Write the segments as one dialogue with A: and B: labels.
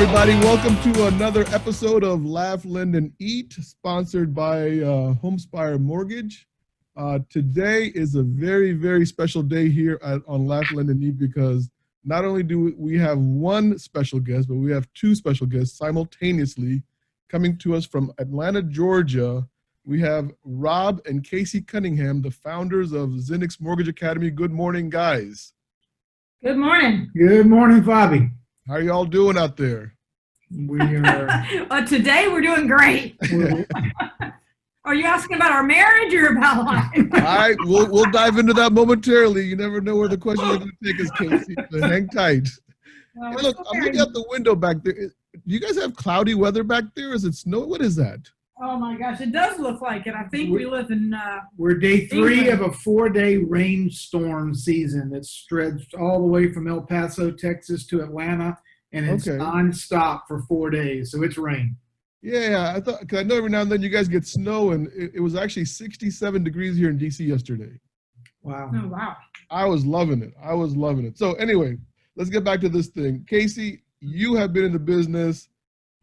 A: everybody. Welcome to another episode of Laugh, Lend, and Eat, sponsored by Homespire Mortgage. Today is a very, very special day here on Laugh, Lend, and Eat because not only do we have one special guest, but we have two special guests simultaneously coming to us from Atlanta, Georgia. We have Rob and Casey Cunningham, the founders of Xinnix Mortgage Academy. Good morning, guys.
B: Good morning.
C: Good morning, Bobby.
A: How are y'all doing out there?
C: We are.
B: Today we're doing great. Are you asking about our marriage or about life?
A: All right, we'll dive into that momentarily. You never know where the questions are going to take us, Casey. So hang tight.
B: Well,
A: Hey, look, I'm looking out the window back there. Do you guys have cloudy weather back there? Is it snow? What is that?
B: Oh my gosh, it does look like it. I think we live in.
C: We're day 3
B: England.
C: of a 4-day rainstorm season that's stretched all the way from El Paso, Texas to Atlanta, and it's
A: Okay.
C: nonstop for 4 days. So it's rain.
A: Yeah, I thought, because I know every now and then you guys get snow, and it was actually 67 degrees here in DC yesterday.
C: Wow.
B: Oh wow.
A: I was loving it. So anyway, let's get back to this thing. Casey, you have been in the business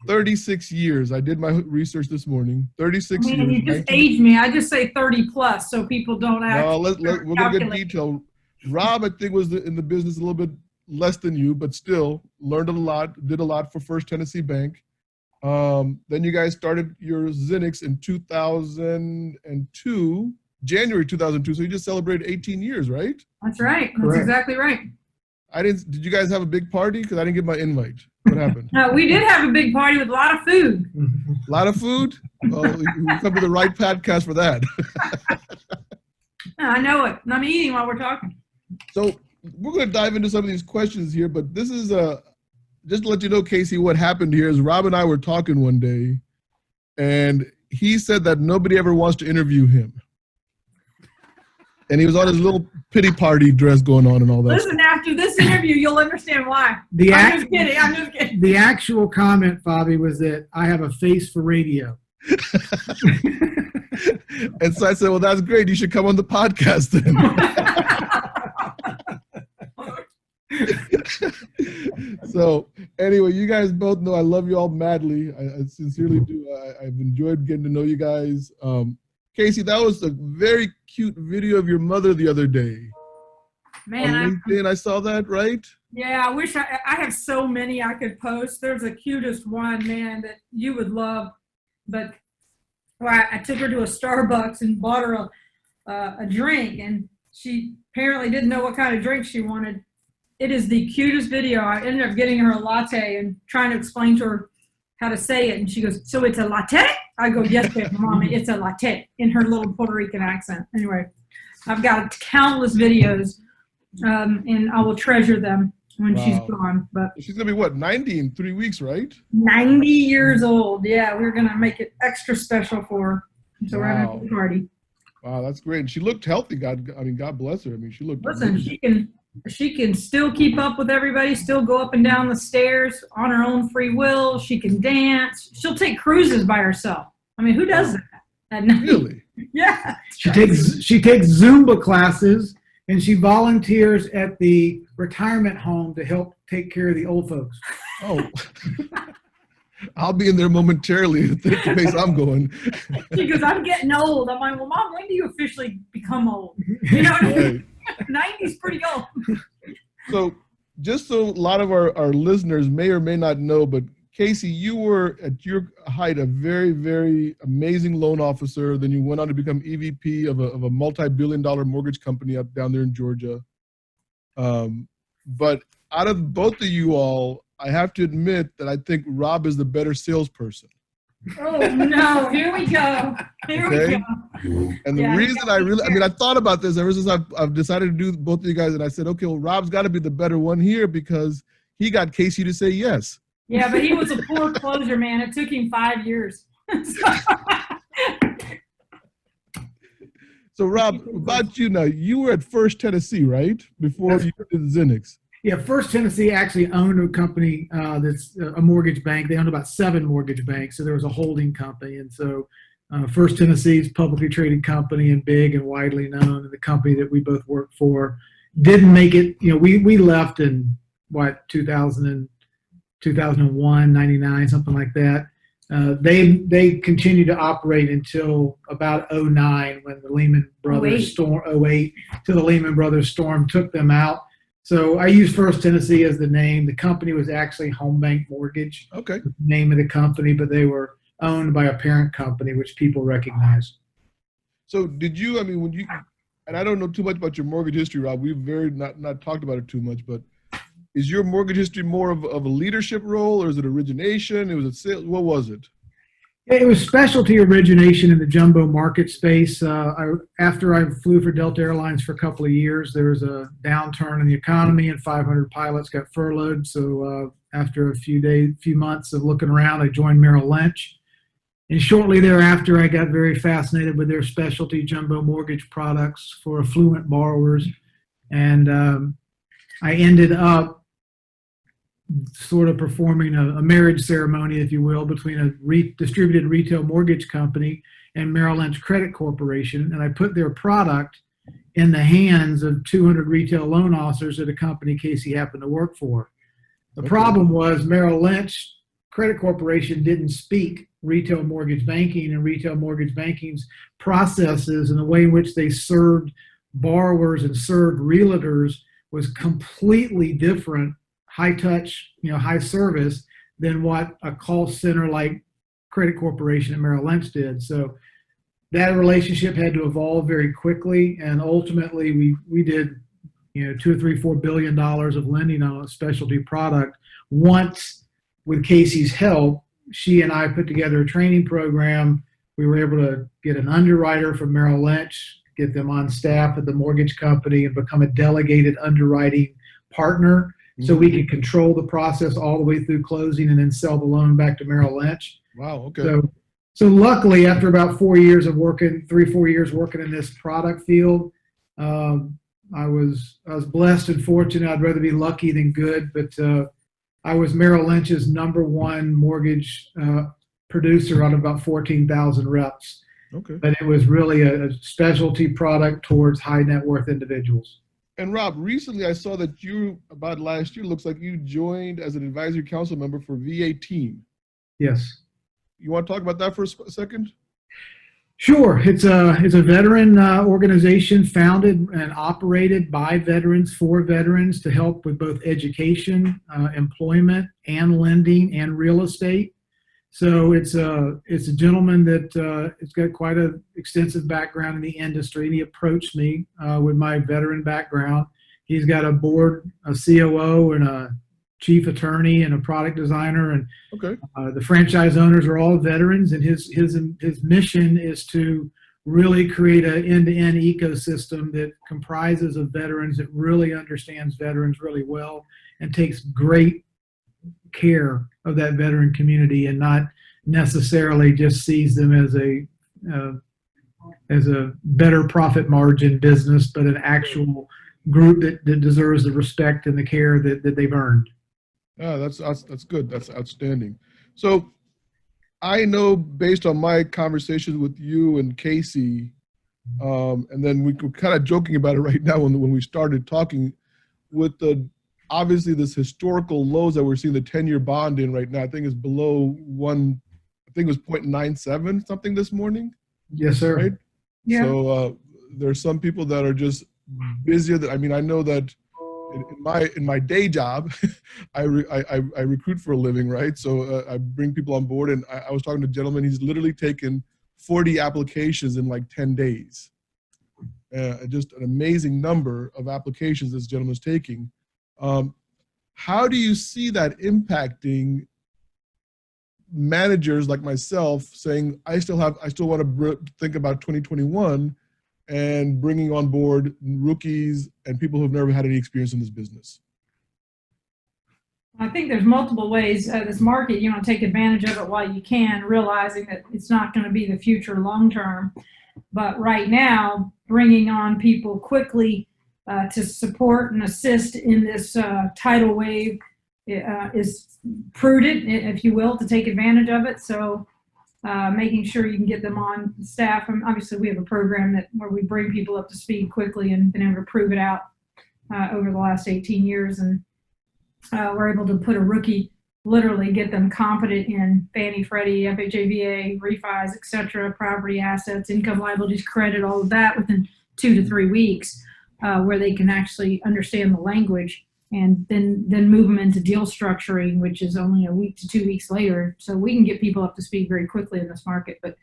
A: 36 years. I did my research this morning. 36
B: Man,
A: years.
B: you just aged me. I just say 30 plus so people don't act.
A: No, we're going to get detailed. Rob, I think, was in the business a little bit less than you, but still learned a lot, did a lot for First Tennessee Bank. Then you guys started your Xinnix in 2002, January 2002. So you just celebrated 18 years, right?
B: That's right. That's
C: Correct.
B: exactly right.
A: Did you guys have a big party? Because I didn't get my invite. What happened?
B: We did have a big party with a lot of food.
A: A lot of food? Oh, you come to the right podcast for that.
B: I know it. I'm eating while we're talking.
A: So we're going to dive into some of these questions here, but this is just to let you know, Casey, what happened here is Rob and I were talking one day, and he said that nobody ever wants to interview him. And he was on his little pity party dress going on and all that.
B: Listen, after this interview, you'll understand why.
C: The
B: I'm just kidding.
C: The actual comment, Bobby, was that I have a face for radio.
A: And so I said, well, that's great. You should come on the podcast then. So anyway, you guys both know I love you all madly. I sincerely do. I've enjoyed getting to know you guys. Casey, that was a very cute video of your mother the other day.
B: Man,
A: on LinkedIn, I saw that, right?
B: yeah, I wish I have so many I could post. There's the cutest one, man, that you would love. But I took her to a Starbucks and bought her a drink, and she apparently didn't know what kind of drink she wanted. It is the cutest video. I ended up getting her a latte and trying to explain to her how to say it. And she goes, "So it's a latte?" I go, "Yes, Mommy, it's a latte," in her little Puerto Rican accent. Anyway, I've got countless videos, and I will treasure them when she's gone. But
A: She's going to be, what, 90 in 3 weeks, right?
B: 90 years old. Yeah, we're going to make it extra special for her. So we're having a party.
A: Wow, that's great. And she looked healthy. God bless her. I mean, she looked
B: Listen,
A: amazing.
B: she can still keep up with everybody, still go up and down the stairs on her own free will. She can dance. She'll take cruises by herself. I mean, who does that at night?
A: Really?
B: Yeah.
C: She takes Zumba classes, and she volunteers at the retirement home to help take care of the old folks.
A: Oh, I'll be in there momentarily at the place I'm going.
B: She goes, "I'm getting old." I'm like, "Well, Mom, when do you officially become old?" You know what I mean? 90's pretty old.
A: So just so a lot of our listeners may or may not know, but Casey, you were at your height a very, very amazing loan officer. Then you went on to become EVP of a multi-billion-dollar mortgage company up down there in Georgia. But out of both of you all, I have to admit that I think Rob is the better salesperson.
B: Oh no! Here we go. Here we go.
A: And the reason I thought about this ever since I've decided to do both of you guys, and I said, okay, well, Rob's got to be the better one here because he got Casey to say yes.
B: Yeah, but he was a poor closer, man. It took him 5 years.
A: So, Rob, about you now, you were at First Tennessee, right? Before you did Xinnix.
C: Yeah, First Tennessee actually owned a company that's a mortgage bank. They owned about 7 mortgage banks, so there was a holding company. And so First Tennessee's publicly traded company and big and widely known, and the company that we both worked for didn't make it. You know, we left in, 2000 and 2001, 99, something like that. They continued to operate until about '09 when the Lehman Brothers storm, '08 till the Lehman Brothers storm took them out. So I use First Tennessee as the name. The company was actually Home Bank Mortgage,
A: Okay.
C: the name of the company, but they were owned by a parent company, which people recognize.
A: So did you, I mean, when you, and I don't know too much about your mortgage history, Rob, we've not talked about it too much, but is your mortgage history more of a leadership role, or is it origination? It was a sale, what was it?
C: It was specialty origination in the jumbo market space. After I flew for Delta Airlines for a couple of years, there was a downturn in the economy and 500 pilots got furloughed. So after a few months of looking around, I joined Merrill Lynch. And shortly thereafter, I got very fascinated with their specialty jumbo mortgage products for affluent borrowers. And I ended up sort of performing a marriage ceremony, if you will, between a distributed retail mortgage company and Merrill Lynch Credit Corporation. And I put their product in the hands of 200 retail loan officers at a company Casey happened to work for. The problem was Merrill Lynch Credit Corporation didn't speak retail mortgage banking, and retail mortgage banking's processes and the way in which they served borrowers and served realtors was completely different, high touch, high service, than what a call center like Credit Corporation at Merrill Lynch did. So that relationship had to evolve very quickly, and ultimately we did $2 or $3, $4 billion of lending on a specialty product. Once, with Casey's help, she and I put together a training program. We were able to get an underwriter from Merrill Lynch, get them on staff at the mortgage company, and become a delegated underwriting partner, so we could control the process all the way through closing and then sell the loan back to Merrill Lynch.
A: Wow. Okay.
C: So luckily, after about 4 years of working, 3-4 years working in this product field, I was blessed and fortunate. I'd rather be lucky than good, but I was Merrill Lynch's #1 mortgage producer out of about 14,000 reps.
A: Okay.
C: But it was really a specialty product towards high net worth individuals.
A: And Rob, recently I saw that about last year, looks like you joined as an advisory council member for VA Team.
C: Yes.
A: You want to talk about that for a second?
C: Sure. It's a veteran organization founded and operated by veterans for veterans to help with both education, employment, and lending and real estate. So it's a gentleman that has got quite an extensive background in the industry, and he approached me with my veteran background. He's got a board, a COO, and a chief attorney, and a product designer, and the franchise owners are all veterans. And his mission is to really create an end-to-end ecosystem that comprises of veterans, that really understands veterans really well and takes great care of that veteran community, and not necessarily just sees them as a better profit margin business, but an actual group that deserves the respect and the care that they've earned.
A: Yeah, that's good. That's outstanding. So I know, based on my conversations with you and Casey, and then we were kind of joking about it right now when we started talking, with obviously this historical lows that we're seeing the 10-year bond in right now. I think it's below 1. I think it was 0.97 something this morning.
C: Yes, sir.
A: Right?
B: Yeah.
A: So there's some people that are just busier. I mean, I know that in my day job, I recruit for a living, right? So I bring people on board, and I was talking to a gentleman. He's literally taken 40 applications in like 10 days. Just an amazing number of applications this gentleman's taking. How do you see that impacting managers like myself, saying I still want to think about 2021 and bringing on board rookies and people who've never had any experience in this business?
B: I think there's multiple ways this market, take advantage of it while you can, realizing that it's not going to be the future long term. But right now, bringing on people quickly to support and assist in this tidal wave is prudent, if you will, to take advantage of it. So making sure you can get them on staff. And obviously, we have a program where we bring people up to speed quickly and been able to prove it out over the last 18 years. And we're able to put a rookie literally get them competent in Fannie, Freddie, FHA, VA, refis, et cetera, property assets, income liabilities, credit, all of that within 2 to 3 weeks, where they can actually understand the language, and then move them into deal structuring, which is only a week to 2 weeks later. So we can get people up to speed very quickly in this market. But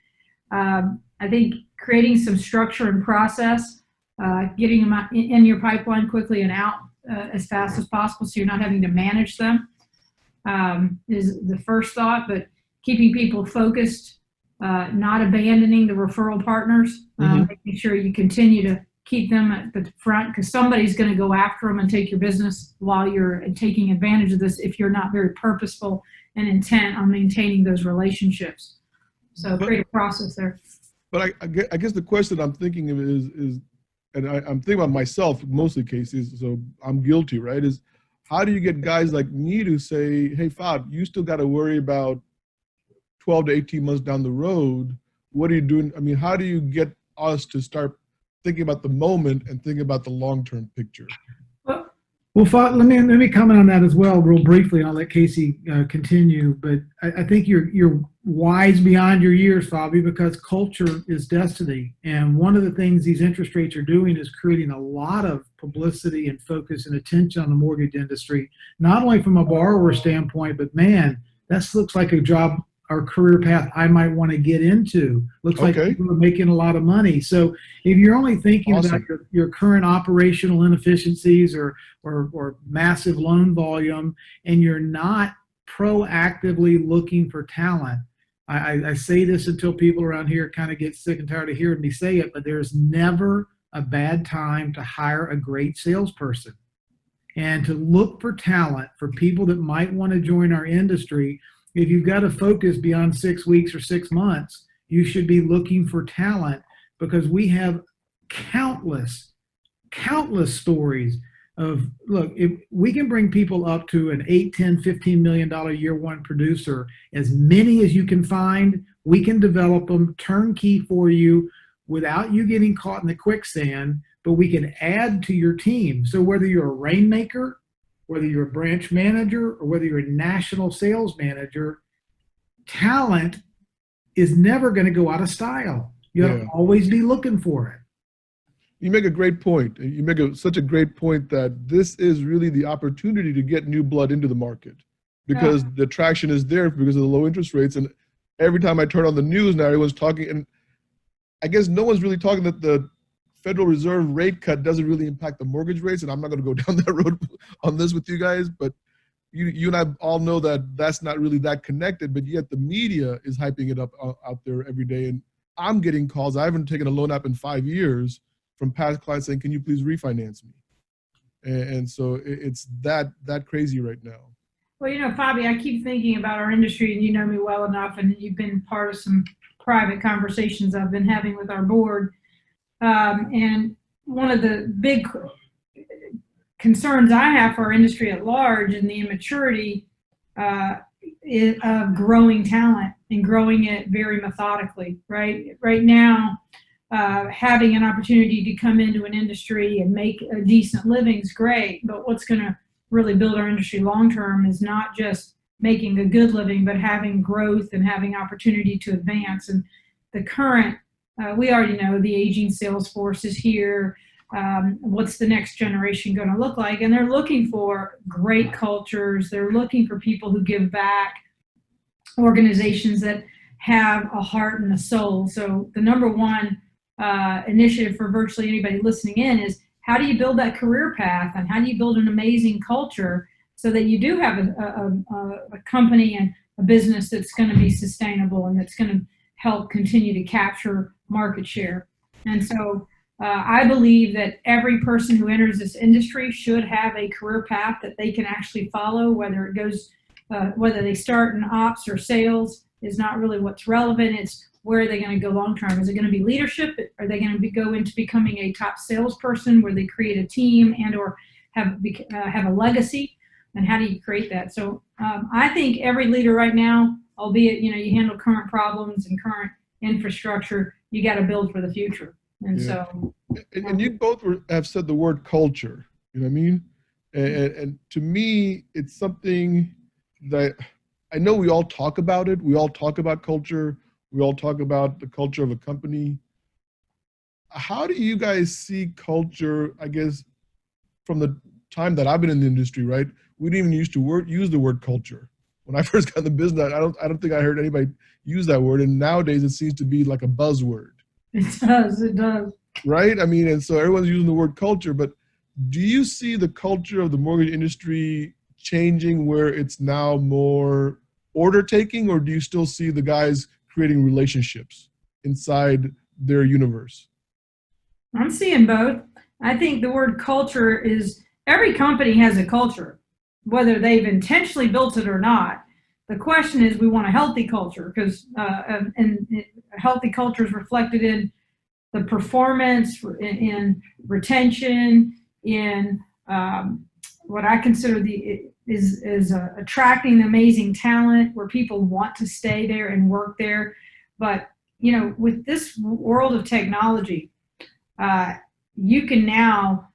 B: I think creating some structure and process, getting them in your pipeline quickly and out as fast as possible, so you're not having to manage them, is the first thought. But keeping people focused, not abandoning the referral partners, making sure you continue to keep them at the front, because somebody's going to go after them and take your business while you're taking advantage of this if you're not very purposeful and intent on maintaining those relationships. So create a process there.
A: But I guess the question I'm thinking of is and I'm thinking about myself mostly, Casey, so I'm guilty, right? Is how do you get guys like me to say, hey, Fab, you still got to worry about 12 to 18 months down the road. What are you doing? I mean, how do you get us to start thinking about the moment and thinking about the long-term picture?
C: Well, let me comment on that as well, real briefly, and I'll let Casey continue. But I think you're wise beyond your years, Fabi, because culture is destiny. And one of the things these interest rates are doing is creating a lot of publicity and focus and attention on the mortgage industry, not only from a borrower standpoint, but man, that looks like a job or career path I might want to get into. Looks like people are making a lot of money. So if you're only thinking about your current operational inefficiencies or massive loan volume, and you're not proactively looking for talent, I say this until people around here kind of get sick and tired of hearing me say it, but there's never a bad time to hire a great salesperson and to look for talent for people that might want to join our industry. If you've got to focus beyond 6 weeks or 6 months, you should be looking for talent, because we have countless stories of, look, if we can bring people up to an $8, $10, $15 million year one producer, as many as you can find, we can develop them turnkey for you without you getting caught in the quicksand, but we can add to your team. So whether you're a rainmaker, whether you're a branch manager, or whether you're a national sales manager, talent is never going to go out of style. You have to always be looking for it.
A: You make a great point. You make such a great point that this is really the opportunity to get new blood into the market, because the traction is there because of the low interest rates. And every time I turn on the news now, everyone's talking, and I guess no one's really talking that the Federal Reserve rate cut doesn't really impact the mortgage rates. And I'm not going to go down that road on this with you guys, but you and I all know that that's not really that connected, but yet the media is hyping it up out there every day. And I'm getting calls. I haven't taken a loan app in 5 years from past clients saying, can you please refinance me? And so it's that crazy right now.
B: Well, Fabi, I keep thinking about our industry, and you know me well enough, and you've been part of some private conversations I've been having with our board. And one of the big concerns I have for our industry at large, and the immaturity of growing talent and growing it very methodically, right? Right now, having an opportunity to come into an industry and make a decent living is great, but what's going to really build our industry long-term is not just making a good living, but having growth and having opportunity to advance. And the current we already know the aging sales force is here. What's the next generation going to look like? And they're looking for great cultures. They're looking for people who give back, organizations that have a heart and a soul. So the number one initiative for virtually anybody listening in is, how do you build that career path, and how do you build an amazing culture so that you do have a company and a business that's going to be sustainable and that's going to help continue to capture market share. And so I believe that every person who enters this industry should have a career path that they can actually follow. Whether it goes, whether they start in ops or sales is not really what's relevant. It's where are they going to go long term? Is it going to be leadership? Are they going to go into becoming a top salesperson where they create a team and or have a legacy? And how do you create that? So I think every leader right now, albeit you handle current problems and current infrastructure, you got to build for the future. And so,
A: and you both have said the word culture. You know what I mean? And to me, it's something that I know we all talk about it. We all talk about culture. We all talk about the culture of a company. How do you guys see culture, I guess, from the time that I've been in the industry, right? We didn't even use the word culture. When I first got in the business, I don't think I heard anybody use that word. And nowadays it seems to be like a buzzword.
B: It does.
A: Right? I mean, and so everyone's using the word culture, but do you see the culture of the mortgage industry changing where it's now more order taking, or do you still see the guys creating relationships inside their universe?
B: I'm seeing both. I think the word culture is, every company has a culture, whether they've intentionally built it or not. The question is, we want a healthy culture, because and a healthy culture is reflected in the performance, in retention, in what I consider is attracting amazing talent, where people want to stay there and work there. But with this world of technology, you can now,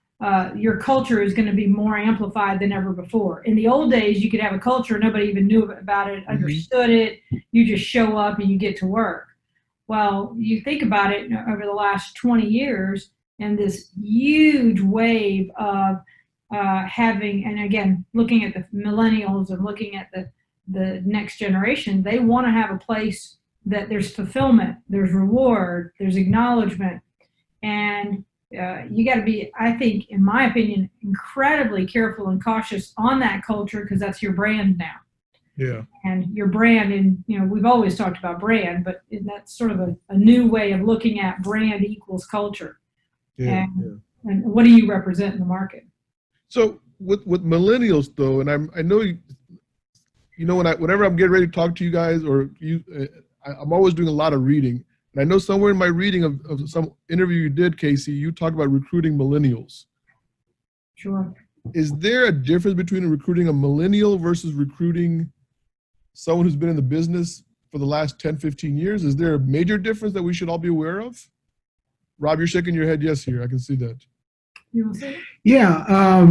B: your culture is going to be more amplified than ever before. In the old days, you could have a culture, nobody even knew about it, understood it. You just show up and you get to work. Well, you think about it over the last 20 years, and this huge wave of having, and again, looking at the millennials and looking at the next generation, they want to have a place that there's fulfillment, there's reward, there's acknowledgement. And you got to be, I think, in my opinion, incredibly careful and cautious on that culture, because that's your brand now.
A: Yeah.
B: And your brand, and we've always talked about brand, but that's sort of a new way of looking at brand equals culture.
A: Yeah.
B: And what do you represent in the market?
A: So with millennials though, and I know whenever I'm getting ready to talk to you guys, or I'm always doing a lot of reading. And I know somewhere in my reading of some interview you did, Casey, you talked about recruiting millennials.
B: Sure.
A: Is there a difference between recruiting a millennial versus recruiting someone who's been in the business for the last 10, 15 years? Is there a major difference that we should all be aware of? Rob, you're shaking your head yes here. I can see that.
B: You want to say that?
C: Yeah.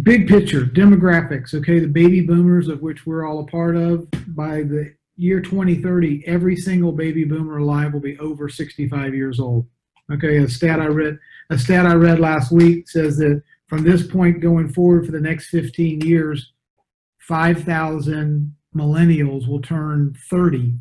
C: Big picture, demographics, okay? The baby boomers, of which we're all a part of, by the year 2030, every single baby boomer alive will be over 65 years old. Okay, a stat I read last week says that from this point going forward for the next 15 years, 5,000 millennials will turn 30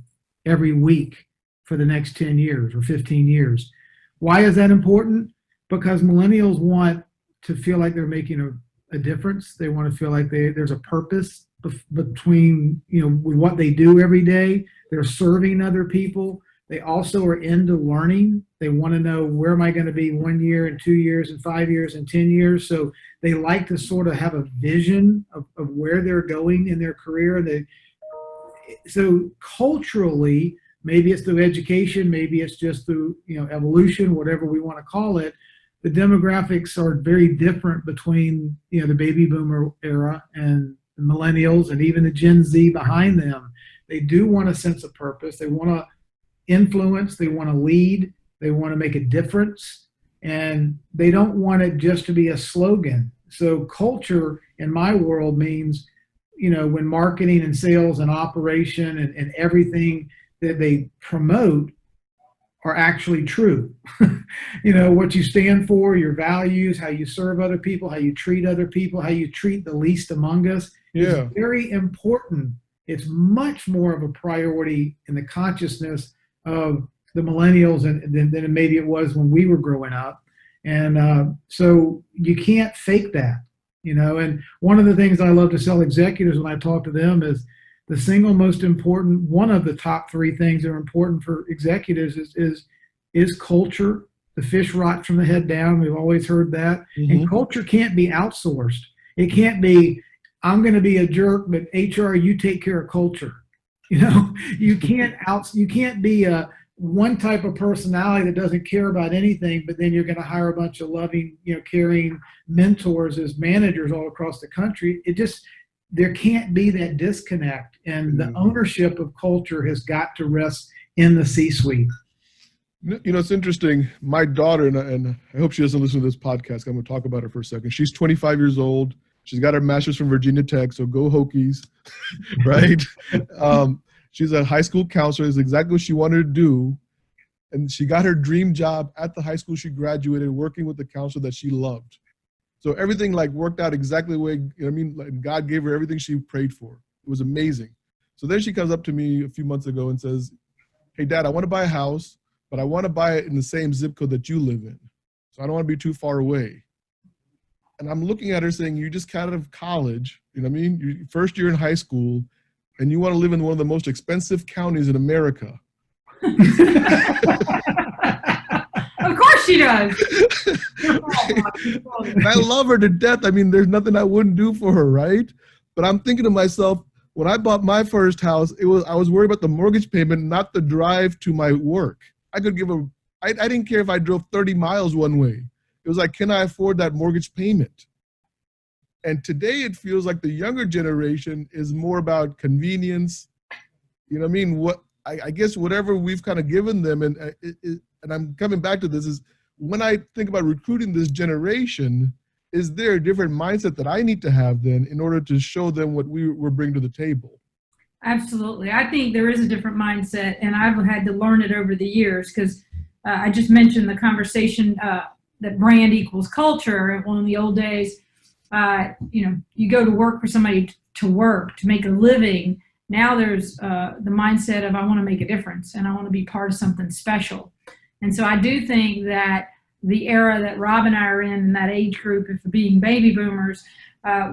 C: every week for the next 10 years or 15 years. Why is that important? Because millennials want to feel like they're making a difference. They want to feel like there's a purpose between with what they do every day. They're serving other people. They also are into learning. They want to know, where am I going to be 1 year and 2 years and 5 years and 10 years? So they like to sort of have a vision of where they're going in their career. So culturally, maybe it's through education, maybe it's just through evolution, whatever we want to call it. The demographics are very different between the baby boomer era and the millennials, and even the Gen Z behind them. They do want a sense of purpose. They want to influence. They want to lead. They want to make a difference, and they don't want it just to be a slogan. So culture in my world means, when marketing and sales and operation and everything that they promote are actually true. What you stand for, your values, how you serve other people, how you treat other people, how you treat the least among us is very important. It's much more of a priority in the consciousness of the millennials than maybe it was when we were growing up. And so you can't fake that, and one of the things I love to tell executives when I talk to them is the single most important, one of the top three things that are important for executives is culture. The fish rot from the head down. We've always heard that. And culture can't be outsourced. It can't be, I'm going to be a jerk, but HR, you take care of culture. You can't be a one type of personality that doesn't care about anything, but then you're going to hire a bunch of loving, caring mentors as managers all across the country. There can't be that disconnect. And the ownership of culture has got to rest in the C-suite.
A: It's interesting. My daughter, and I hope she doesn't listen to this podcast. I'm going to talk about her for a second. She's 25 years old. She's got her master's from Virginia Tech, so go Hokies, right? She's a high school counselor. Is exactly what she wanted to do. And she got her dream job at the high school she graduated, working with the counselor that she loved. So everything like worked out exactly the way, you know what I mean, like God gave her everything she prayed for. It was amazing. So then she comes up to me a few months ago and says, hey, Dad, I want to buy a house, but I want to buy it in the same zip code that you live in. So I don't want to be too far away. And I'm looking at her saying, you just got out of college, you know what I mean? Your first year in high school, and you want to live in one of the most expensive counties in America.
B: Of course she does.
A: And I love her to death. I mean, there's nothing I wouldn't do for her, right? But I'm thinking to myself, when I bought my first house, I was worried about the mortgage payment, not the drive to my work. I didn't care if I drove 30 miles one way. It was like, can I afford that mortgage payment? And today it feels like the younger generation is more about convenience. You know what I mean? I guess whatever we've kind of given them, and I'm coming back to this, is when I think about recruiting this generation, is there a different mindset that I need to have then in order to show them what we're bringing to the table?
B: Absolutely. I think there is a different mindset, and I've had to learn it over the years because I just mentioned the conversation that brand equals culture. Well, in the old days, you go to work for somebody to work, to make a living. Now there's the mindset of I want to make a difference and I want to be part of something special. And so I do think that the era that Rob and I are in that age group of being baby boomers,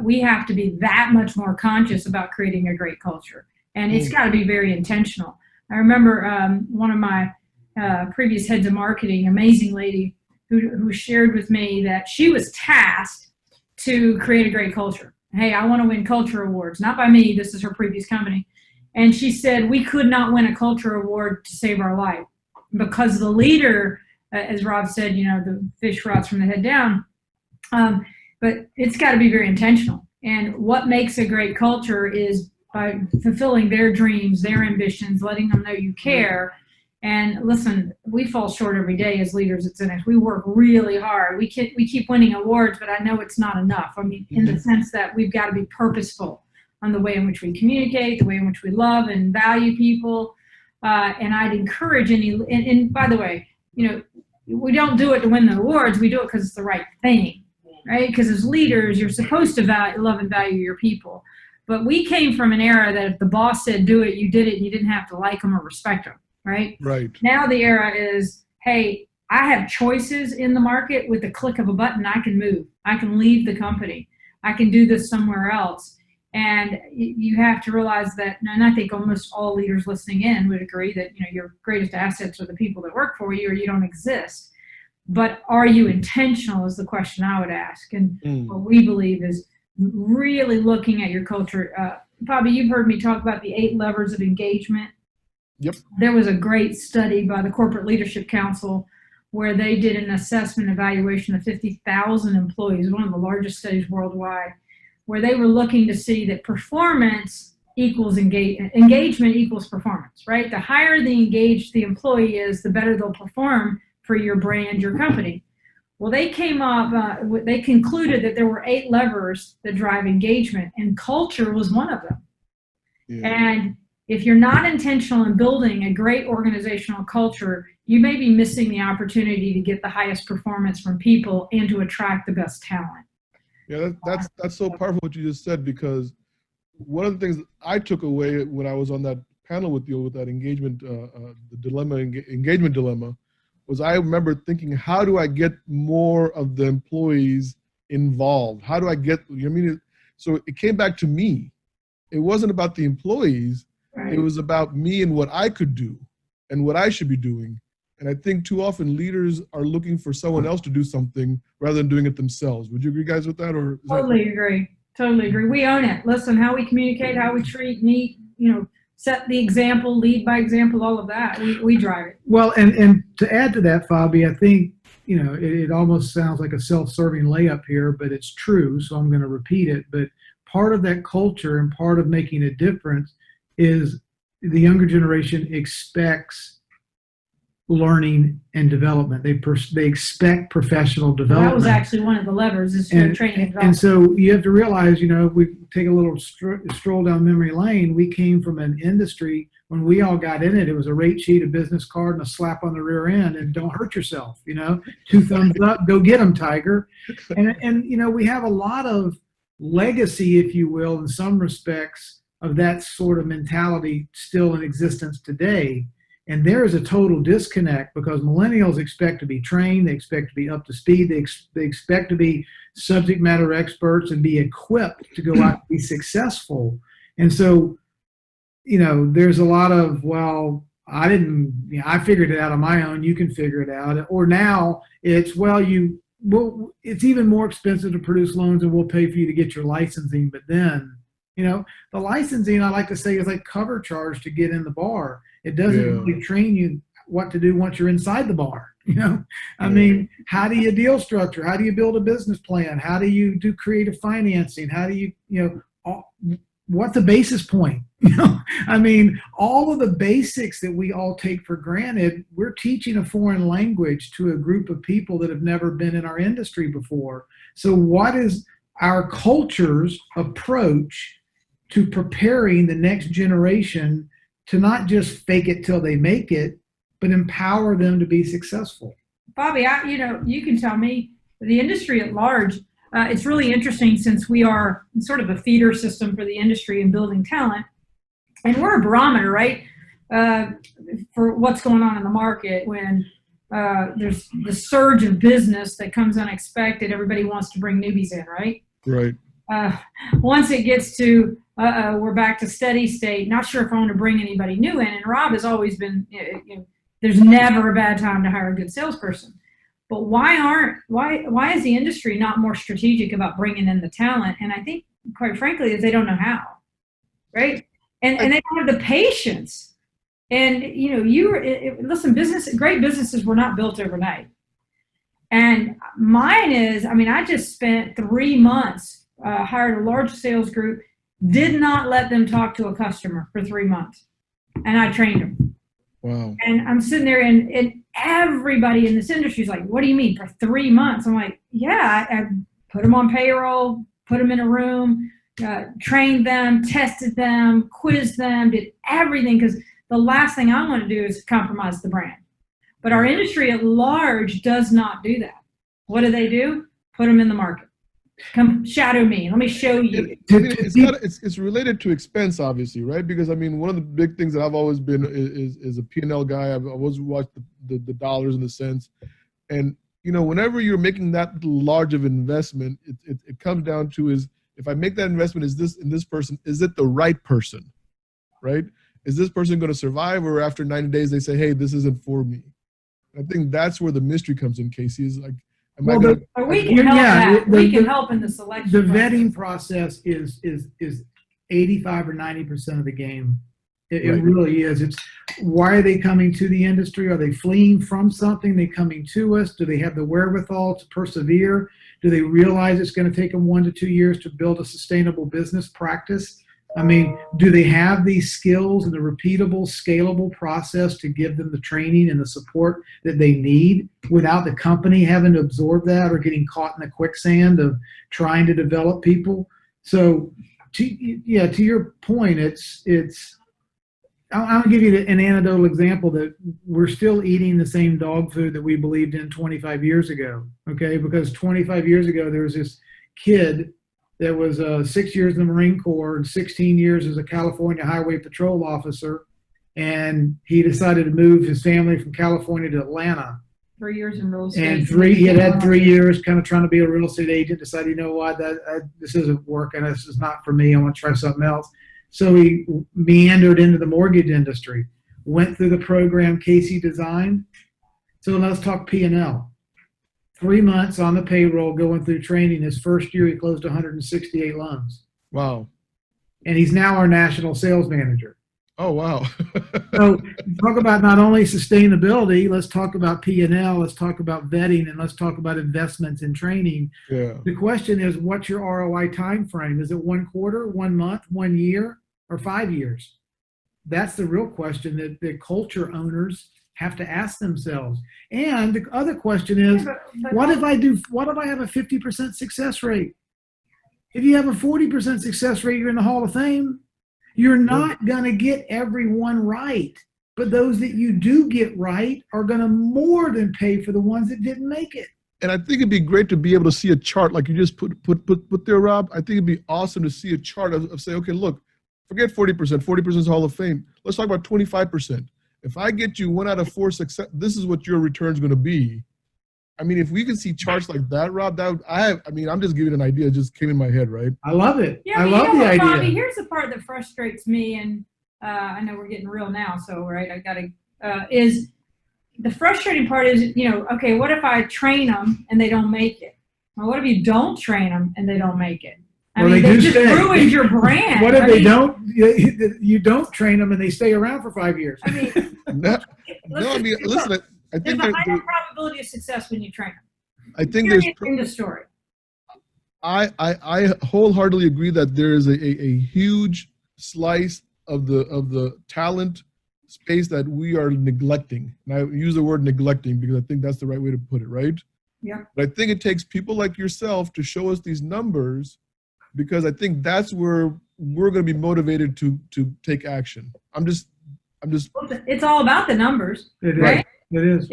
B: we have to be that much more conscious about creating a great culture. And it's got to be very intentional. I remember one of my previous heads of marketing, amazing lady, who shared with me that she was tasked to create a great culture. Hey, I want to win culture awards, not by me. This is her previous company. And she said, we could not win a culture award to save our life because the leader, as Rob said, the fish rots from the head down. But it's got to be very intentional. And what makes a great culture is by fulfilling their dreams, their ambitions, letting them know you care. And listen, we fall short every day as leaders at Xinnix. We work really hard. We keep winning awards, but I know it's not enough. I mean, in the sense that we've got to be purposeful on the way in which we communicate, the way in which we love and value people. And I'd encourage and by the way, we don't do it to win the awards. We do it because it's the right thing, right? Because as leaders, you're supposed to love and value your people. But we came from an era that if the boss said do it, you did it, and you didn't have to like them or respect them. Right? Now the era is, hey, I have choices in the market. With the click of a button, I can move. I can leave the company. I can do this somewhere else. And you have to realize that, and I think almost all leaders listening in would agree that your greatest assets are the people that work for you or you don't exist. But are you intentional is the question I would ask. And what we believe is really looking at your culture. Bobby, you've heard me talk about the 8 levers of engagement.
A: Yep.
B: There was a great study by the Corporate Leadership Council where they did an assessment evaluation of 50,000 employees, one of the largest studies worldwide, where they were looking to see that performance equals engagement equals performance, right? The higher the engaged the employee is, the better they'll perform for your brand, your company. Well, they they concluded that there were 8 levers that drive engagement, and culture was one of them. Yeah. And if you're not intentional in building a great organizational culture, you may be missing the opportunity to get the highest performance from people and to attract the best talent.
A: Yeah, that's so powerful what you just said, because one of the things that I took away when I was on that panel with you with that engagement, engagement dilemma, was I remember thinking, how do I get more of the employees involved? How do I get, so it came back to me. It wasn't about the employees. Right. It was about me and what I could do and what I should be doing. And I think too often leaders are looking for someone else to do something rather than doing it themselves. Would you agree, guys, with that? Or
B: Totally agree. We own it. Listen, how we communicate, how we treat, meet, set the example, lead by example, all of that. We drive it.
C: Well, and to add to that, Fabi, I think, it almost sounds like a self-serving layup here, but it's true. So I'm going to repeat it. But part of that culture and part of making a difference is the younger generation expects learning and development. They expect professional
B: Well,
C: development.
B: that was actually one of the levers is training and development.
C: And so you have to realize, if we take a little stroll down memory lane, we came from an industry when we all got in it. It was a rate sheet, a business card, and a slap on the rear end, and don't hurt yourself. 2 thumbs up, go get them, Tiger. And we have a lot of legacy, if you will, in some respects of that sort of mentality still in existence today. And there is a total disconnect because millennials expect to be trained, they expect to be up to speed, they expect to be subject matter experts and be equipped to go out and be successful. And so, there's a lot of, well, I figured it out on my own, you can figure it out. Or now it's, it's even more expensive to produce loans and we'll pay for you to get your licensing. But then, the licensing, I like to say, is like cover charge to get in the bar. It doesn't really train you what to do once you're inside the bar. I mean, how do you deal structure? How do you build a business plan? How do you do creative financing? How do you, what's the basis point? I mean, all of the basics that we all take for granted, we're teaching a foreign language to a group of people that have never been in our industry before. So what is our culture's approach to preparing the next generation to not just fake it till they make it, but empower them to be successful?
B: Bobby, you can tell me, the industry at large, it's really interesting since we are sort of a feeder system for the industry and building talent. And we're a barometer, right, for what's going on in the market. When there's the surge of business that comes unexpected, everybody wants to bring newbies in, right?
A: Right.
B: Once it gets to, we're back to steady state, not sure if I want to bring anybody new in. And Rob has always been, there's never a bad time to hire a good salesperson. But why is the industry not more strategic about bringing in the talent? And I think, quite frankly, is they don't know how, right? And they don't have the patience. And listen, great businesses were not built overnight. And mine is, I just spent 3 months, hired a large sales group, did not let them talk to a customer for 3 months, and I trained them.
A: Wow.
B: And I'm sitting there, and everybody in this industry is like, what do you mean, for 3 months? I'm like, yeah, I put them on payroll, put them in a room, trained them, tested them, quizzed them, did everything, because the last thing I want to do is compromise the brand. But our industry at large does not do that. What do? Put them in the market. Come shadow me. Let me show you.
A: It's related to expense, obviously, right? Because one of the big things that I've always been is a P&L guy. I've always watched the dollars and the cents, and whenever you're making that large of investment, it comes down to is, if I make that investment, is this person, is it the right person, right? Is this person going to survive, or after 90 days they say, hey, this isn't for me? I think that's where the mystery comes in, Casey. Is like,
B: we can help we can help in the selection.
C: The vetting process is 85 or 90% of the game. It
A: Right.
C: really is. It's, why are they coming to the industry? Are they fleeing from something? Are they coming to us? Do they have the wherewithal to persevere? Do they realize it's going to take them 1 to 2 years to build a sustainable business practice? Do they have these skills and the repeatable, scalable process to give them the training and the support that they need without the company having to absorb that or getting caught in the quicksand of trying to develop people? So, to your point, I'm going to give you an anecdotal example that we're still eating the same dog food that we believed in 25 years ago, okay? Because 25 years ago, there was this kid that was 6 years in the Marine Corps and 16 years as a California Highway Patrol officer, and he decided to move his family from California to Atlanta.
B: 3 years in real estate.
C: And he had 3 years kind of trying to be a real estate agent, decided, this isn't working, this is not for me, I want to try something else. So he meandered into the mortgage industry, went through the program Casey designed. So let's talk P&L. 3 months on the payroll, going through training. His first year, he closed 168 loans.
A: Wow.
C: And he's now our national sales manager.
A: Oh, wow.
C: So talk about not only sustainability, let's talk about P&L, let's talk about vetting, and let's talk about investments in training.
A: Yeah.
C: The question is, what's your ROI time frame? Is it 1 quarter, 1 month, 1 year, or 5 years? That's the real question that culture owners have to ask themselves. And the other question is,
B: But
C: what if I have a 50% success rate? If you have a 40% success rate, you're in the Hall of Fame. You're not going to get everyone right. But those that you do get right are going to more than pay for the ones that didn't make it.
A: And I think it'd be great to be able to see a chart like you just put there, Rob. I think it'd be awesome to see a chart of say, okay, look, forget 40%. 40% is Hall of Fame. Let's talk about 25%. If I get you 1 out of 4 success, this is what your return's going to be. I mean, if we can see charts like that, Rob, I'm just giving an idea. It just came in my head, right?
C: I love it.
B: Yeah,
C: I love the idea.
B: Bobby, here's the part that frustrates me, and I know we're getting real now, so right, I gotta is the frustrating part is, okay, what if I train them and they don't make it? Well, what if you don't train them and they don't make it? I mean, they just ruined your brand.
C: What if you don't train them and they stay around for 5 years?
B: I mean,
A: listen, I think
B: there's a higher probability of success when you train them.
A: I think there's
B: in the story.
A: I wholeheartedly agree that there is a huge slice of the talent space that we are neglecting. And I use the word neglecting because I think that's the right way to put it, right?
B: Yeah.
A: But I think it takes people like yourself to show us these numbers, because I think that's where we're going to be motivated to take action. I'm just.
B: It's all about the numbers.
C: It is.
B: Right?
C: It is.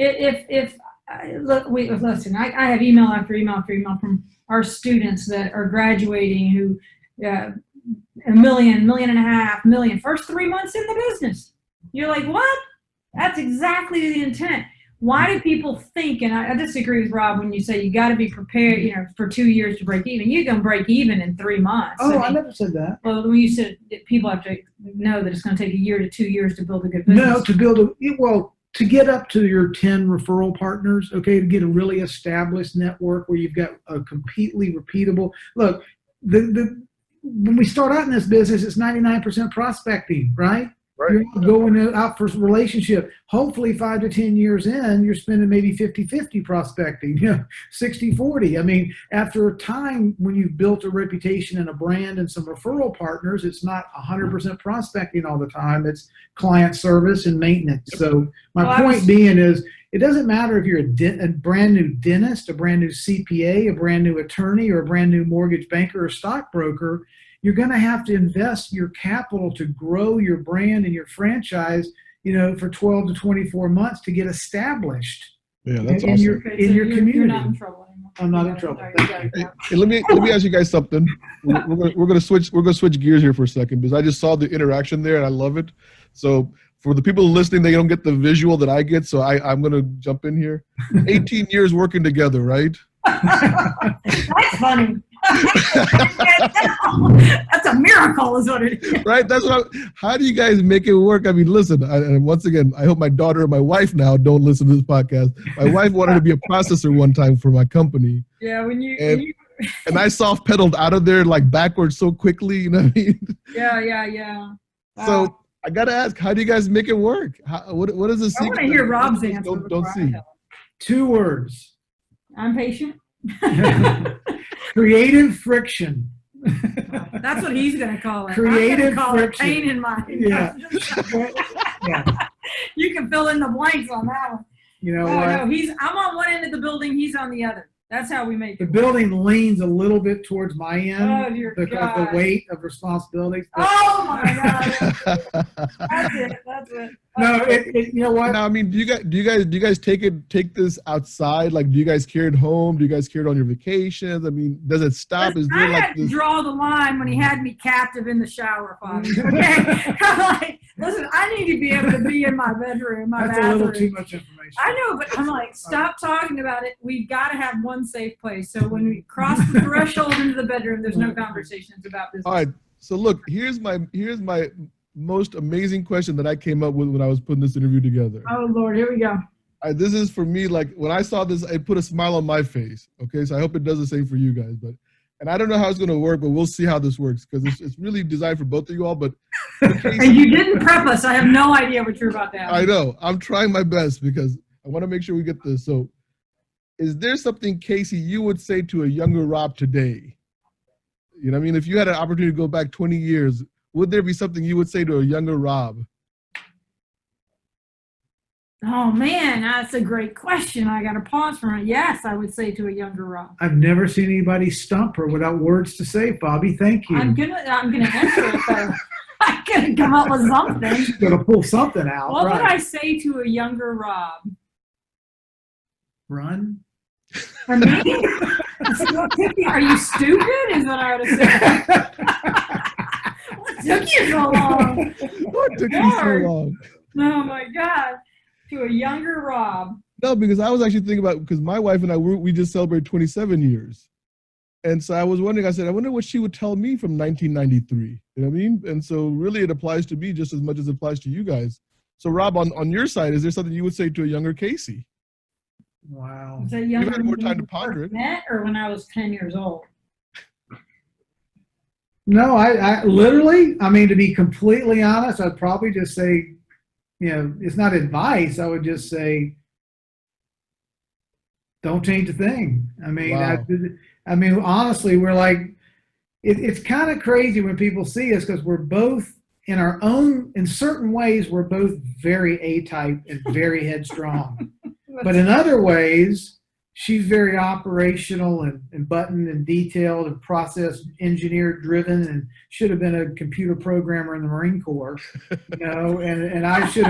B: Listen, I have email after email after email from our students that are graduating who $1 million, $1.5 million, first 3 months in the business. You're like, what? That's exactly the intent. Why do people think, and I disagree with Rob when you say you got to be prepared, for 2 years to break even. You're going to break even in 3 months.
C: Oh, I never said that.
B: Well, when you said people have to know that it's going to take 1 year to 2 years to build a good business.
C: No, to get up to your 10 referral partners, okay, to get a really established network where you've got a completely repeatable. Look, when we start out in this business, it's 99% prospecting, right?
A: Right.
C: You're going out for a relationship. Hopefully 5 to 10 years in, you're spending maybe 50-50 prospecting, 60-40. I mean, after a time when you've built a reputation and a brand and some referral partners, it's not 100% prospecting all the time. It's client service and maintenance. So my point being is, it doesn't matter if you're a brand new dentist, a brand new CPA, a brand new attorney, or a brand new mortgage banker or stockbroker. You're going to have to invest your capital to grow your brand and your franchise, for 12 to 24 months to get established.
A: Yeah, that's
C: in
A: awesome.
C: your community.
B: You're not in trouble anymore.
C: I'm not in trouble.
A: Hey, let me ask you guys something. We're gonna switch gears here for a second, because I just saw the interaction there and I love it. So for the people listening, they don't get the visual that I get, so I'm gonna jump in here. 18 years working together, right?
B: That's funny. That's a miracle, is what it is.
A: Right? How do you guys make it work? I mean, listen, and once again, I hope my daughter and my wife now don't listen to this podcast. My wife wanted to be a processor one time for my company.
B: Yeah,
A: and I soft pedaled out of there like backwards so quickly, you know what I mean?
B: Yeah.
A: So I got to ask, how do you guys make it work? What is the secret?
B: I want to hear Rob's answer.
A: Don't see.
C: 2 words.
B: I'm patient.
C: Creative friction.
B: That's what he's going to call it.
C: Creative
B: call
C: friction.
B: It pain in my.
C: Yeah. Yeah.
B: You can fill in the blanks on that one.
C: You know
B: what?
C: what?
B: No, I'm on one end of the building. He's on the other. That's how we make it.
C: The building leans a little bit towards my end because
B: God.
C: the weight of responsibilities.
B: Oh my God! That's it.
C: No, you know what?
A: Now, I mean, do you guys take this outside? Like, do you guys carry it home? Do you guys carry it on your vacations? I mean, does it stop?
B: Listen, I had to draw the line when he had me captive in the shower, Father. Okay, I'm like, listen, I need to be able to be in my bedroom, my
C: That's
B: bathroom.
C: a little too much information.
B: I know, but I'm like, stop talking about it. We've got to have one safe place. So when we cross the threshold into the bedroom, there's no conversations about this.
A: All right. So look, here's my most amazing question that I came up with when I was putting this interview together.
B: Oh Lord, here we go.
A: This is for me, like when I saw this, it put a smile on my face. Okay, so I hope it does the same for you guys. And I don't know how it's going to work, but we'll see how this works, because it's really designed for both of you all. But
B: and you didn't prep us. I have no idea what you're about to ask.
A: I know. I'm trying my best because I want to make sure we get this. So, is there something, Casey, you would say to a younger Rob today? You know what I mean? If you had an opportunity to go back 20 years, would there be something you would say to a younger Rob?
B: Oh man, that's a great question. I got to pause for a minute. Yes, I would say to a younger Rob.
C: I've never seen anybody stump her without words to say, Bobby. Thank you.
B: I'm gonna answer it though. I'm gonna come up with something.
C: She's gonna pull something out.
B: What would
C: right.
B: I say to a younger Rob?
C: Run.
B: For me? Are you stupid? Is what I would have said. What took you so long?
A: What took you so long?
B: Oh my God. To a younger Rob.
A: No, because I was actually thinking about, because my wife and I, we just celebrated 27 years. And so I was wondering, I said, I wonder what she would tell me from 1993. You know what I mean? And so really it applies to me just as much as it applies to you guys. So Rob, on your side, is there something you would say to a younger Casey?
C: Wow.
B: Is that younger
A: You've had more time to ponder it.
B: Met or when I was 10 years old?
C: No, I literally, I mean, to be completely honest, I'd probably just say, you know, it's not advice. I would just say, don't change a thing. I mean,
A: Wow.
C: I mean, honestly, we're like, it's kind of crazy when people see us because we're both in our own, in certain ways, we're both very A-type and very headstrong. But in other ways, she's very operational and buttoned and detailed and process engineer driven and should have been a computer programmer in the Marine Corps, you know, and I should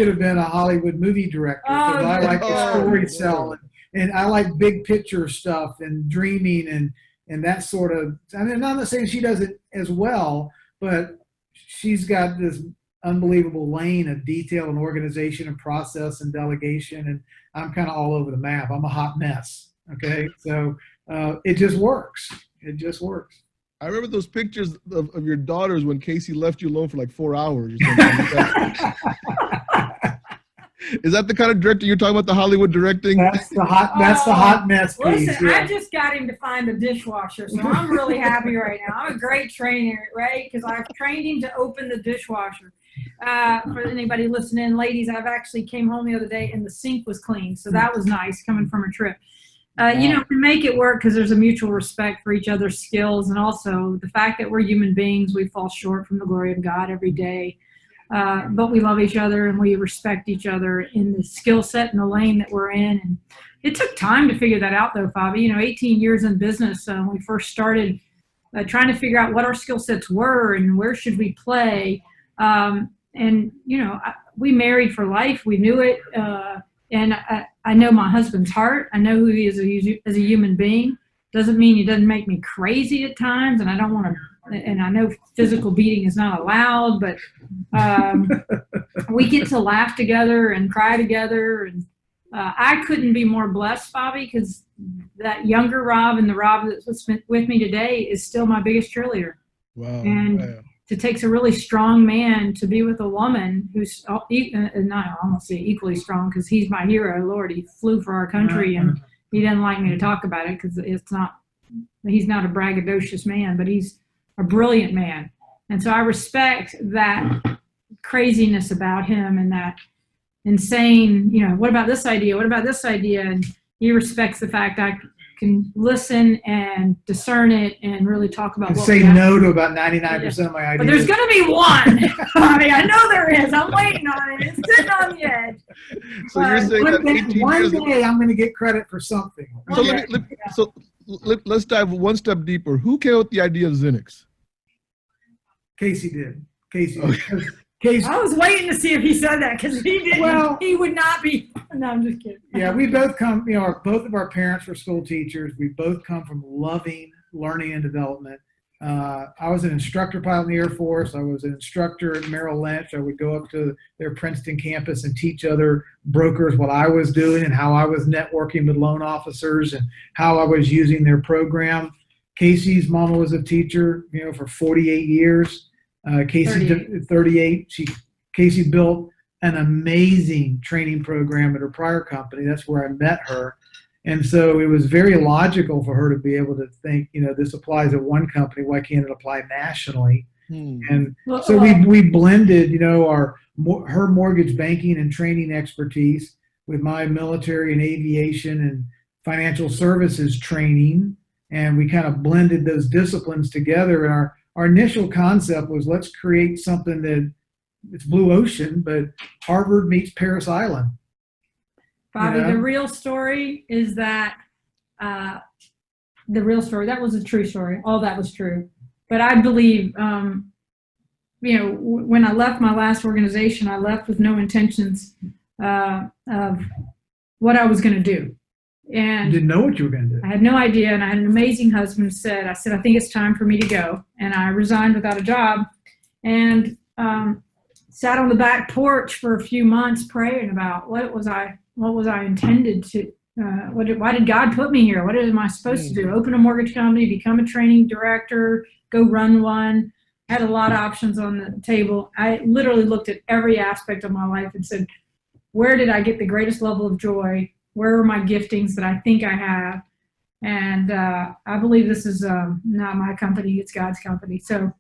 C: have been a Hollywood movie director because I like to story sell and I like big picture stuff and dreaming and that sort of, I mean, I'm not saying she does it as well, but she's got this unbelievable lane of detail and organization and process and delegation, and I'm kind of all over the map. I'm a hot mess. Okay, so it just works. It just works.
A: I remember those pictures of your daughters when Casey left you alone for like 4 hours or something. Is that the kind of director you're talking about, the Hollywood directing?
C: That's the hot mess piece.
B: Listen, I just got him to find the dishwasher, so I'm really happy right now. I'm a great trainer, right? Because I've trained him to open the dishwasher. For anybody listening, ladies, I've actually came home the other day and the sink was clean, so that was nice coming from a trip. You know, we make it work because there's a mutual respect for each other's skills, and also the fact that we're human beings, we fall short from the glory of God every day. But we love each other and we respect each other in the skill set and the lane that we're in. And it took time to figure that out, though, Fabi. You know, 18 years in business, when we first started trying to figure out what our skill sets were and where should we play. And, you know, we married for life. We knew it. And I know my husband's heart. I know who he is as a human being. Doesn't mean he doesn't make me crazy at times. And I don't want to. And I know physical beating is not allowed, but we get to laugh together and cry together. And I couldn't be more blessed, Bobby, because that younger Rob and the Rob that's with me today is still my biggest cheerleader.
A: Wow.
B: And it takes a really strong man to be with a woman who's not, I won't say equally strong because he's my hero. Lord, he flew for our country and he doesn't like me to talk about it because he's not a braggadocious man, but he's a brilliant man. And so I respect that craziness about him and that insane, you know, what about this idea? What about this idea? And he respects the fact I can listen and discern it and really talk about
C: and
B: what
C: say no to about 99% of my ideas.
B: But there's going to be one. I mean, I know there is. I'm waiting on it. It's sitting on the edge.
A: So you're saying that
C: one day I'm going to get credit for something.
A: So let's dive one step deeper. Who came up with the idea of Xinnix?
C: Casey did. Casey.
A: Okay.
C: Casey.
B: I was waiting to see if he said that because he didn't. Well, he would not be. No, I'm just kidding.
C: Yeah, we both come, you know, both of our parents were school teachers. We both come from loving learning and development. I was an instructor pilot in the Air Force. I was an instructor at Merrill Lynch. I would go up to their Princeton campus and teach other brokers what I was doing and how I was networking with loan officers and how I was using their program. Casey's mama was a teacher, you know, for 48 years. Casey, 38. Casey built an amazing training program at her prior company. That's where I met her. And so it was very logical for her to be able to think, you know, this applies at one company. Why can't it apply nationally? And so we blended, you know, her mortgage banking and training expertise with my military and aviation and financial services training. And we kind of blended those disciplines together. And our initial concept was let's create something that it's blue ocean, but Harvard meets Paris Island.
B: Bobby,
C: You know?
B: the real story is that the real story, that was a true story. All that was true. But I believe, when I left my last organization, I left with no intentions of what I was going to do. And
C: You didn't know what you were going to do.
B: I had no idea. And I had an amazing husband I said, I think it's time for me to go. And I resigned without a job and sat on the back porch for a few months praying about what was I intended to, why did God put me here? What am I supposed to do? Open a mortgage company, become a training director, go run one. I had a lot of options on the table. I literally looked at every aspect of my life and said, where did I get the greatest level of joy? Where are my giftings that I think I have? And I believe this is not my company, it's God's company. So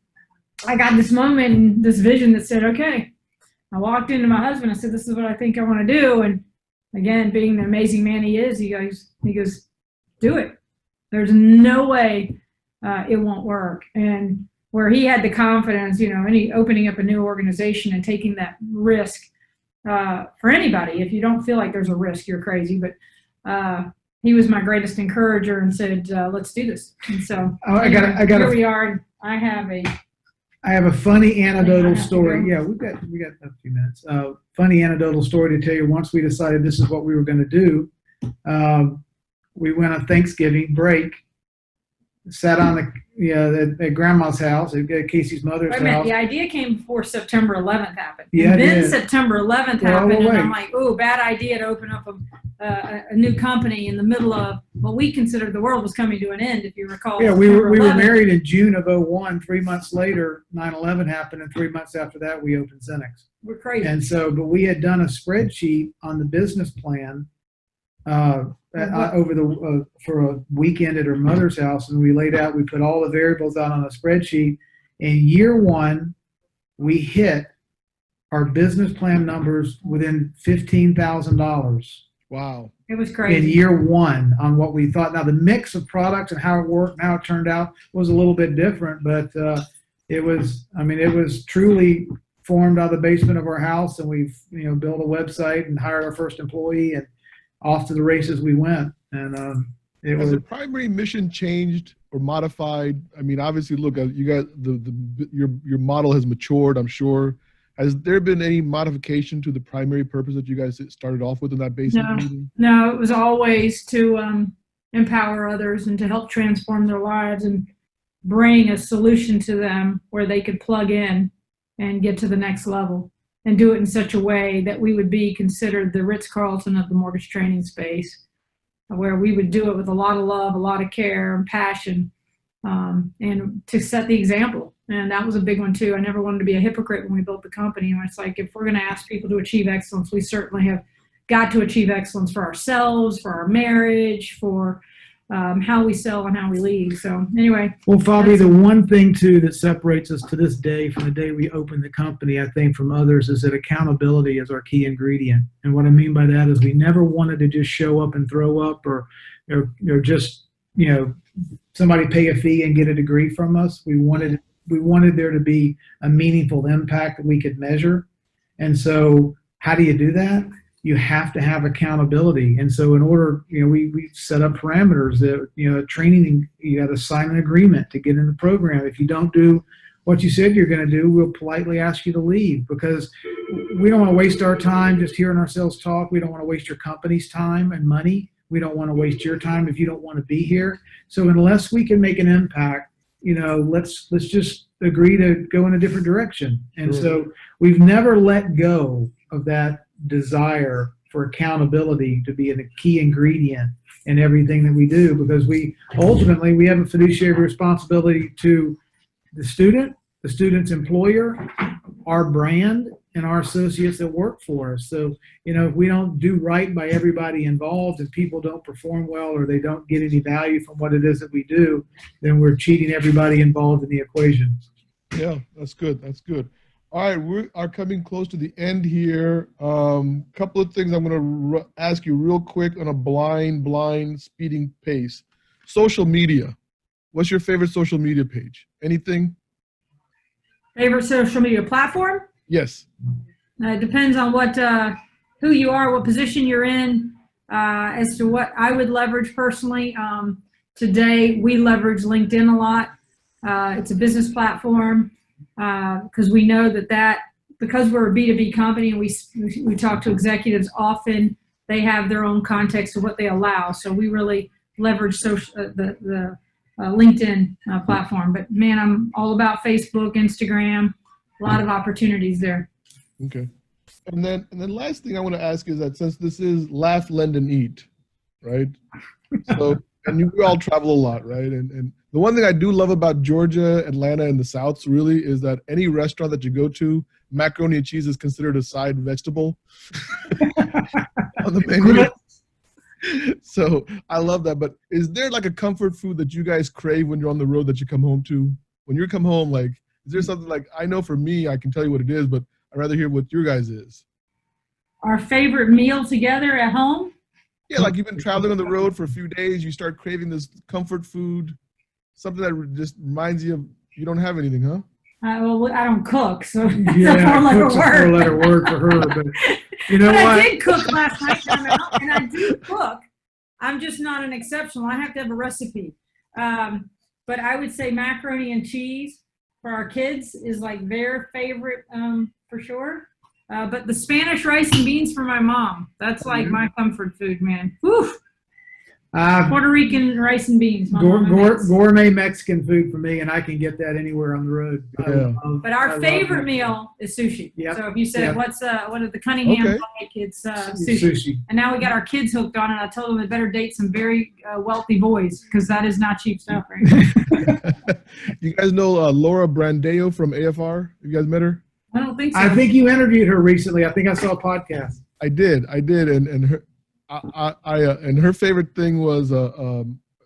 B: I got this moment and this vision that said, okay. I walked into my husband, I said, this is what I think I want to do. And again, being the amazing man he is, he goes, do it. There's no way it won't work. And where he had the confidence, any opening up a new organization and taking that risk for anybody. If you don't feel like there's a risk, you're crazy. But he was my greatest encourager and said, let's do this. And so here we are. I have a
C: funny anecdotal story. Yeah, we got a few minutes. Funny anecdotal story to tell you. Once we decided this is what we were going to do, we went on Thanksgiving break, sat on at Grandma's house, at Casey's mother's house.
B: The idea came before September 11th happened.
C: Yeah,
B: and then September 11th happened,
C: wait.
B: and I'm like, oh, bad idea to open up a new company in the middle of what we considered the world was coming to an end, if you recall.
C: Yeah, we were married in June of 2001. 3 months later, 9/11 happened, and 3 months after that, we opened Xinnix.
B: We're crazy.
C: And so, but we had done a spreadsheet on the business plan for a weekend at her mother's house, and we put all the variables out on a spreadsheet. In year one, we hit our business plan numbers within $15,000.
A: Wow.
B: It was crazy.
C: In year one on what we thought. Now the mix of products and how it worked, how it turned out was a little bit different, but it was truly formed out of the basement of our house, and we've built a website and hired our first employee, and off to the races we went. And
A: Has the primary mission changed or modified? I mean, obviously, look, you guys, your model has matured, I'm sure. Has there been any modification to the primary purpose that you guys started off with in that basement meeting?
B: No, it was always to empower others and to help transform their lives and bring a solution to them where they could plug in and get to the next level, and do it in such a way that we would be considered the Ritz-Carlton of the mortgage training space, where we would do it with a lot of love, a lot of care and passion, and to set the example. And that was a big one too. I never wanted to be a hypocrite when we built the company. And it's like, if we're going to ask people to achieve excellence, we certainly have got to achieve excellence for ourselves, for our marriage, for how we sell and how we lead. So anyway.
C: Well, Fabi, the one thing too that separates us to this day from the day we opened the company, I think, from others, is that accountability is our key ingredient. And what I mean by that is we never wanted to just show up and throw up or just, somebody pay a fee and get a degree from us. We wanted there to be a meaningful impact that we could measure. And so how do you do that? You have to have accountability. And so in order, we set up parameters that, training, you got to sign an agreement to get in the program. If you don't do what you said you're going to do, we'll politely ask you to leave, because we don't want to waste our time just hearing ourselves talk. We don't want to waste your company's time and money. We don't want to waste your time if you don't want to be here. So unless we can make an impact, let's just agree to go in a different direction. And so we've never let go of that desire for accountability to be a key ingredient in everything that we do, because we have a fiduciary responsibility to the student's employer, our brand, and our associates that work for us. So, if we don't do right by everybody involved and people don't perform well or they don't get any value from what it is that we do, then we're cheating everybody involved in the equation.
A: Yeah, that's good. That's good. All right, we are coming close to the end here. Couple of things I'm going to ask you real quick on a blind speeding pace. Social media. What's your favorite social media page? Anything?
B: Favorite social media platform?
A: Yes.
B: It depends on who you are, what position you're in, as to what I would leverage personally. Today, we leverage LinkedIn a lot. It's a business platform because we know that because we're a B2B company and we talk to executives often, they have their own context of what they allow. So we really leverage the LinkedIn platform. But man, I'm all about Facebook, Instagram, a lot of opportunities there.
A: Okay. And then last thing I want to ask is that since this is Laugh, Lend, and Eat, right? So, and we all travel a lot, right? And the one thing I do love about Georgia, Atlanta, and the South really is that any restaurant that you go to, macaroni and cheese is considered a side vegetable on the menu. So I love that. But is there like a comfort food that you guys crave when you're on the road that you come home to? When you come home, like, is there something like, I know for me, I can tell you what it is, but I'd rather hear what your guys is.
B: Our favorite meal together at home?
A: Yeah, like you've been traveling on the road for a few days, you start craving this comfort food, something that just reminds you of, you don't have anything, huh?
B: Well, I don't cook, so it's
C: Yeah,
B: a four-letter
C: cook's a
B: word.
C: four-letter word for her, but you know
B: But
C: what?
B: I did cook last night, and I do cook. I'm just not an exceptional. I have to have a recipe. But I would say macaroni and cheese for our kids is like their favorite for sure. But the Spanish rice and beans for my mom, that's like my comfort food, man. Whew. Puerto Rican rice and beans.
C: Gourmet Mexican food for me, and I can get that anywhere on the road.
A: Yeah.
B: But our favorite meal is sushi.
C: Yep.
B: So if you said,
C: Yep.
B: what are the Cunningham
A: Okay.
B: like? It's sushi. And now we got our kids hooked on it. I told them they better date some very wealthy boys because that is not cheap stuff, right?
A: You guys know Laura Brandeo from AFR? You guys met her?
B: I don't think so.
C: I think you interviewed her recently. I think I saw a podcast.
A: I did, and her, and her favorite thing was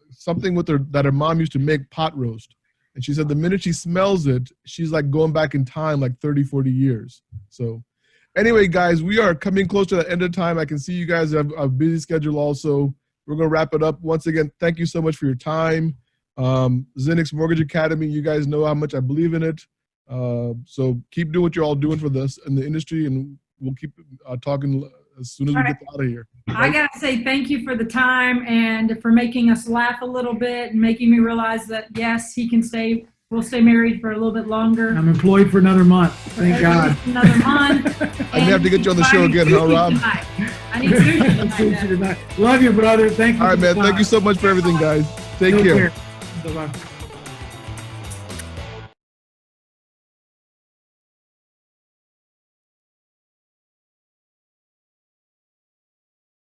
A: something with her that her mom used to make, pot roast, and she said the minute she smells it, she's like going back in time like 30, 40 years. So, anyway, guys, we are coming close to the end of time. I can see you guys have a busy schedule. Also, we're gonna wrap it up. Once again, thank you so much for your time. Xinnix Mortgage Academy. You guys know how much I believe in it. So keep doing what you're all doing for this in the industry, and we'll keep talking as soon as we get out of here.
B: I gotta say thank you for the time and for making us laugh a little bit and making me realize that yes, we'll stay married for a little bit longer.
C: I'm employed for another month. Thank God.
B: Another month.
A: I may have to get you on the show again, huh, Rob?
B: I need sushi tonight.
C: Love you, brother. Thank you.
A: All right, man. Thank you so much for everything, guys. Take care.
C: Bye-bye.